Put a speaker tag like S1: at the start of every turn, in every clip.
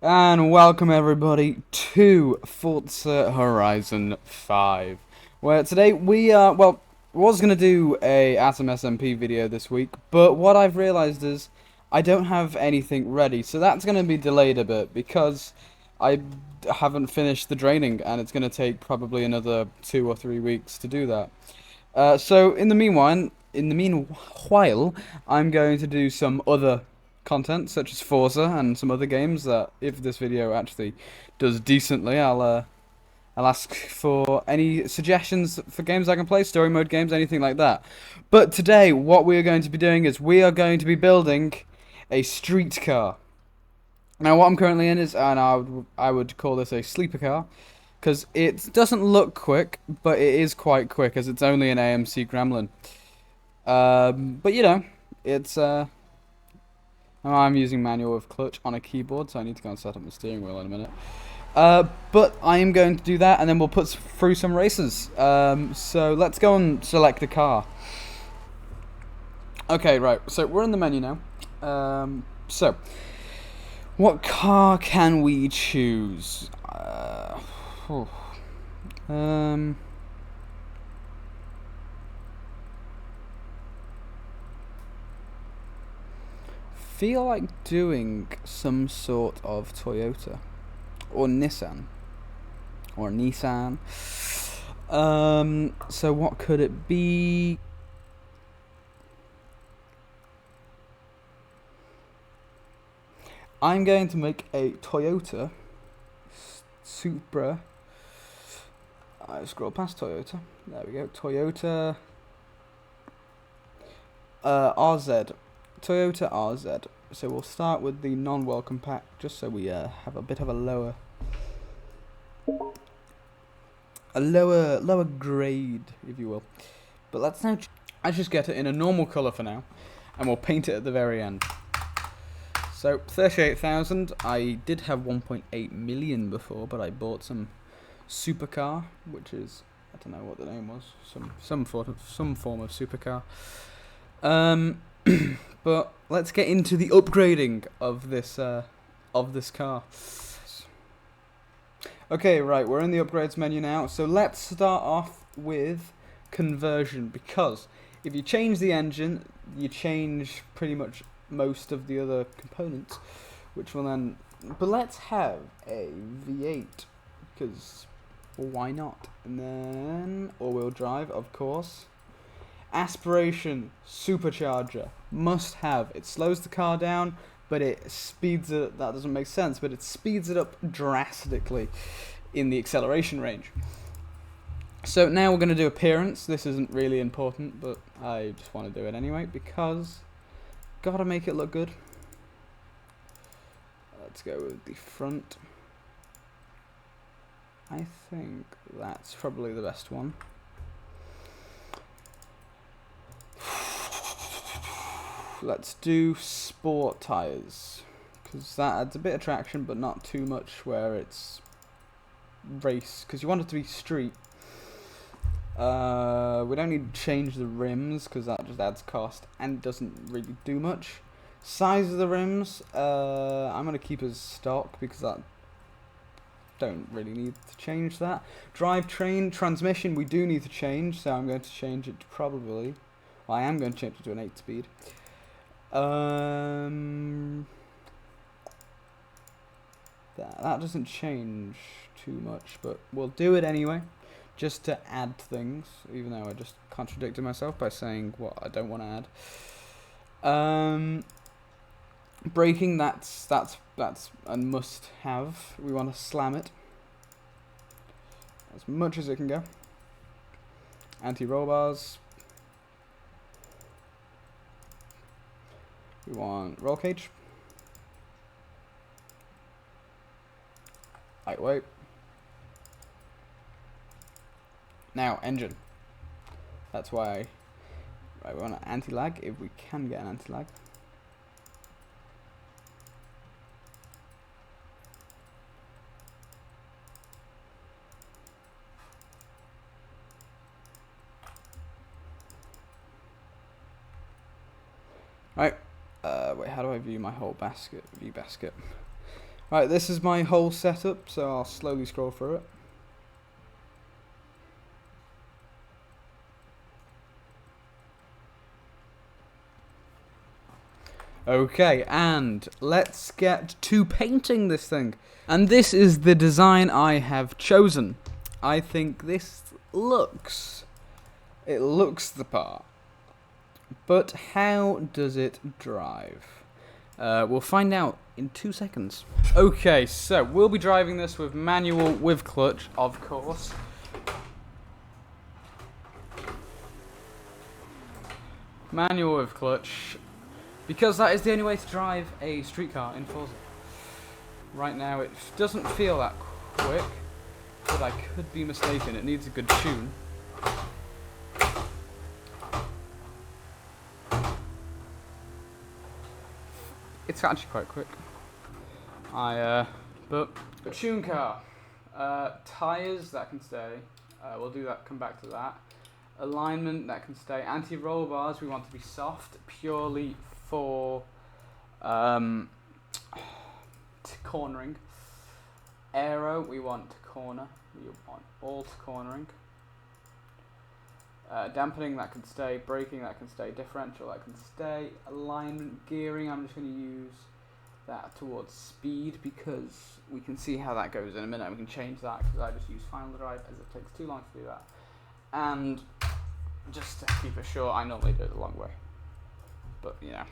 S1: And welcome everybody to Forza Horizon 5, where today was going to do a Atom SMP video this week, but what I've realised is I don't have anything ready, so that's going to be delayed a bit because I haven't finished the draining, and it's going to take probably another 2 or 3 weeks to do that. So in the meanwhile, I'm going to do some other content, such as Forza and some other games that, if this video actually does decently, I'll ask for any suggestions for games I can play, story mode games, anything like that. But today, what we are going to be doing is we are going to be building a street car. Now, what I'm currently in is, and I would call this a sleeper car, because it doesn't look quick, but it is quite quick, as it's only an AMC Gremlin. But you know, it's I'm using manual with clutch on a keyboard, so I need to go and set up the steering wheel in a minute. But I am going to do that, and then we'll put through some races. So let's go and select a car. Okay, right. So we're in the menu now. So what car can we choose? Phew. um. Feel like doing some sort of Toyota or Nissan or Nissan. So what could it be? I'm going to make a Toyota Supra. I scroll past Toyota. There we go. Toyota RZ. Toyota RZ. So we'll start with the non-welcome pack, just so we have a bit of a lower grade, if you will. But let's now. I just get it in a normal colour for now, and we'll paint it at the very end. So 38,000. I did have 1.8 million before, but I bought some supercar, which is, I don't know what the name was, some form of supercar. But let's get into the upgrading of this car. Okay, right, we're in the upgrades menu now. So let's start off with conversion, because if you change the engine, you change pretty much most of the other components, which will then. But let's have a V8, because, well, why not? And then all-wheel drive, of course. Aspiration supercharger, must have. It slows the car down, but it speeds it. That doesn't make sense, but it speeds it up drastically in the acceleration range. So now we're going to do appearance. This isn't really important, but I just want to do it anyway because gotta make it look good. Let's go with the front. I think that's probably the best one. Let's do sport tyres, because that adds a bit of traction, but not too much where it's race, because you want it to be street. We don't need to change the rims, because that just adds cost and doesn't really do much. Size of the rims, I'm going to keep as stock, because that don't really need to change that. Drivetrain, transmission, we do need to change, so I'm going to change it to probably, well, I am going to change it to an 8-speed. That doesn't change too much, but we'll do it anyway, just to add things, even though I just contradicted myself by saying what I don't want to add. Braking, that's a must-have. We want to slam it as much as it can go. Anti-roll bars. We want roll cage. Lightweight. Now, engine. That's why we want an anti-lag, if we can get an anti-lag. Right. Wait, how do I view my whole basket? View basket. Right, this is my whole setup, so I'll slowly scroll through it. Okay, and let's get to painting this thing. And this is the design I have chosen. I think this looks... it looks the part. But how does it drive? We'll find out in 2 seconds. Okay, so we'll be driving this with manual with clutch, of course. Manual with clutch. Because that is the only way to drive a streetcar in Forza. Right now it doesn't feel that quick, but I could be mistaken. It needs a good tune. It's actually quite quick. But a tune car. Tires, that can stay. We'll do that, come back to that. Alignment, that can stay. Anti-roll bars, we want to be soft, purely for cornering. Aero, we want to corner. We want alt cornering. Dampening, that can stay. Braking, that can stay. Differential, that can stay. Alignment, gearing, I'm just going to use that towards speed because we can see how that goes in a minute. We can change that because I just use final drive as it takes too long to do that. And just to keep it short, I normally do it the long way. But, you know.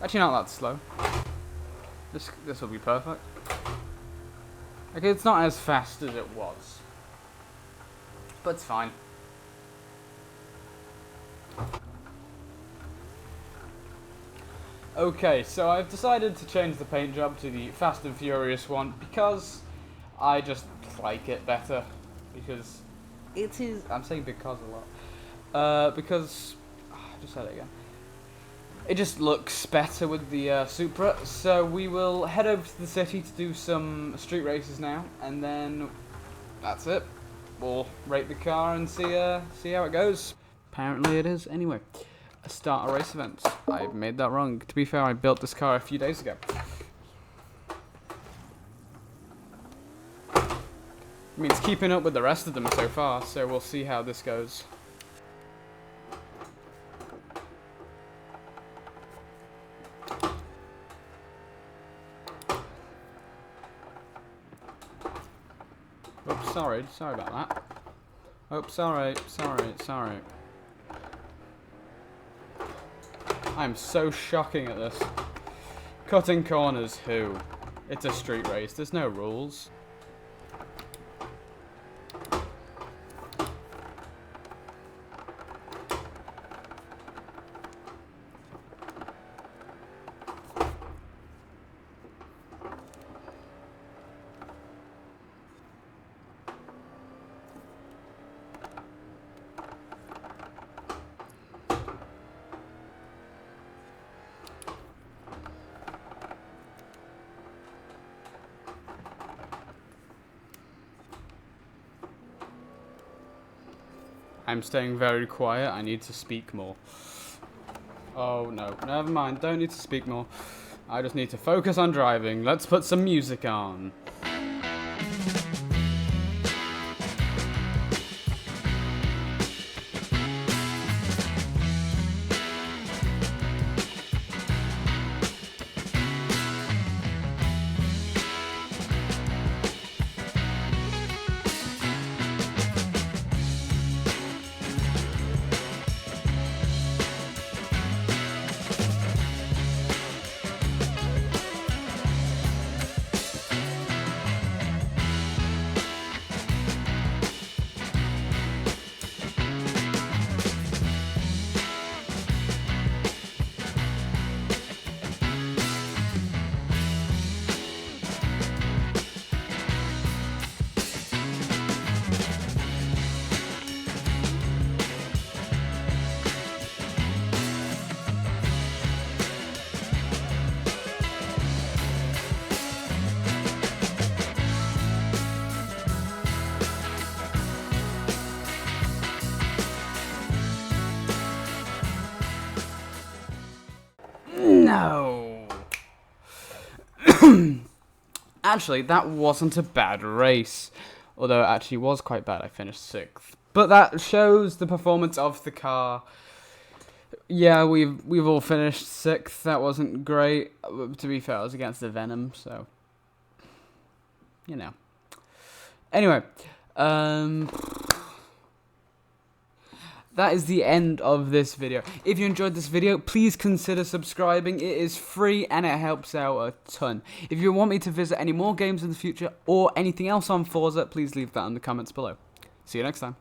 S1: Actually not that slow. This will be perfect. Okay, it's not as fast as it was. But it's fine. Okay, so I've decided to change the paint job to the Fast and Furious one because I just like it better. Because it is... I'm saying because a lot. Because... I just said it again. It just looks better with the Supra. So we will head over to the city to do some street races now. And then that's it. We'll rate the car and see how it goes. Apparently it is. Anyway. Start a race event. I made that wrong. To be fair, I built this car a few days ago. I mean, it's keeping up with the rest of them so far, so we'll see how this goes. Oops, sorry about that. Oops, sorry. I'm so shocking at this. Cutting corners, who? It's a street race, there's no rules. I'm staying very quiet, I need to speak more. Oh no, never mind, don't need to speak more. I just need to focus on driving. Let's put some music on. no. Actually, that wasn't a bad race. Although it actually was quite bad. I finished 6th. But that shows the performance of the car. Yeah, we've all finished 6th. That wasn't great. To be fair, I was against the Venom, so you know. Anyway, that is the end of this video. If you enjoyed this video, please consider subscribing. It is free and it helps out a ton. If you want me to visit any more games in the future or anything else on Forza, please leave that in the comments below. See you next time.